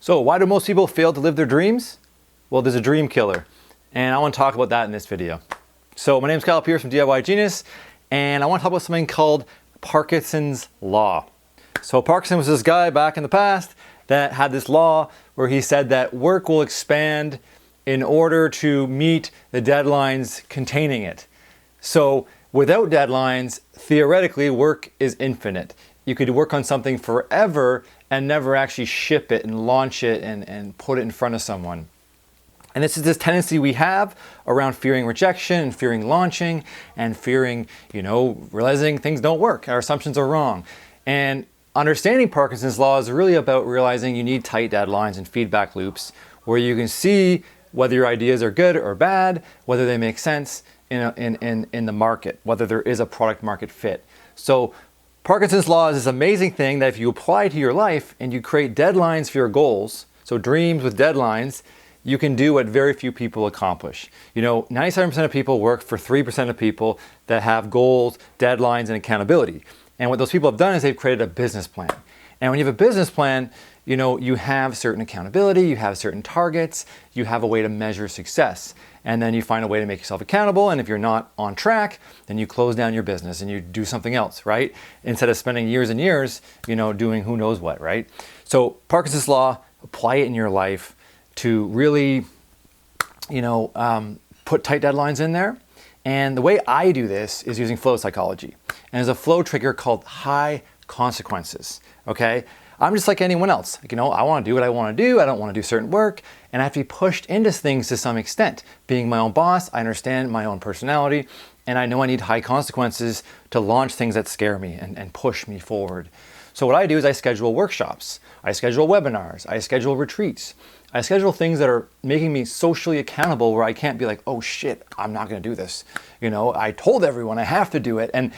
So why do most people fail to live their dreams? Well, there's a dream killer, and I want to talk about that in this video. So my name is Kyle Pierce from DIY Genius, and I want to talk about something called Parkinson's Law. So Parkinson was this guy back in the past that had this law where he said that work will expand in order to meet the deadlines containing it. So without deadlines, theoretically, work is infinite. You could work on something forever and never actually ship it and launch it and put it in front of someone. And this is this tendency we have around fearing rejection and fearing launching and fearing, realizing things don't work, our assumptions are wrong. And understanding Parkinson's Law is really about realizing you need tight deadlines and feedback loops where you can see whether your ideas are good or bad, whether they make sense in the market, whether there is a product market fit. So Parkinson's Law is this amazing thing that if you apply to your life and you create deadlines for your goals, so dreams with deadlines, you can do what very few people accomplish. 97% of people work for 3% of people that have goals, deadlines, and accountability. And what those people have done is they've created a business plan. And when you have a business plan, you have certain accountability, you have certain targets, you have a way to measure success. And then you find a way to make yourself accountable. And if you're not on track, then you close down your business and you do something else, right? Instead of spending years and years, doing who knows what, right? So Parkinson's Law, apply it in your life to really, put tight deadlines in there. And the way I do this is using flow psychology. And there's a flow trigger called high consequences, okay? I'm just like anyone else. I want to do what I want to do. I don't want to do certain work. And I have to be pushed into things to some extent. Being my own boss, I understand my own personality. And I know I need high consequences to launch things that scare me and push me forward. So what I do is I schedule workshops. I schedule webinars. I schedule retreats. I schedule things that are making me socially accountable where I can't be like, oh shit, I'm not going to do this. I told everyone I have to do it. And,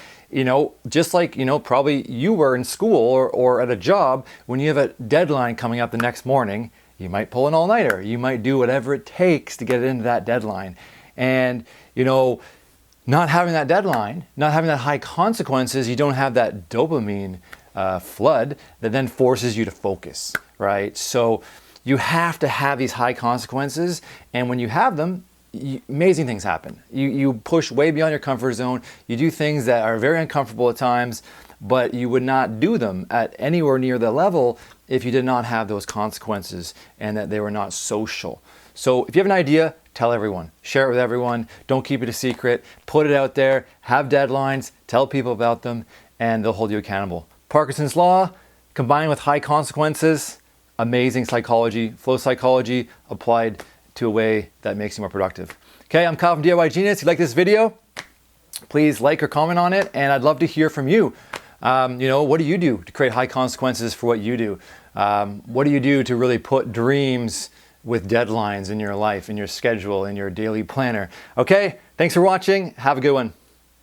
just like, probably you were in school or at a job, when you have a deadline coming up the next morning, you might pull an all-nighter. You might do whatever it takes to get it into that deadline. And, not having that deadline, not having that high consequences, you don't have that dopamine flood that then forces you to focus, right? So you have to have these high consequences, and when you have them, amazing things happen. You push way beyond your comfort zone. You do things that are very uncomfortable at times, but you would not do them at anywhere near the level if you did not have those consequences and that they were not social. So if you have an idea, tell everyone, share it with everyone. Don't keep it a secret. Put it out there. Have deadlines. Tell people about them, and they'll hold you accountable. Parkinson's Law combined with high consequences. Amazing psychology, flow psychology applied to a way that makes you more productive. Okay, I'm Kyle from DIY Genius. If you like this video, please like or comment on it, and I'd love to hear from you. What do you do to create high consequences for what you do? What do you do to really put dreams with deadlines in your life, in your schedule, in your daily planner? Okay, thanks for watching. Have a good one.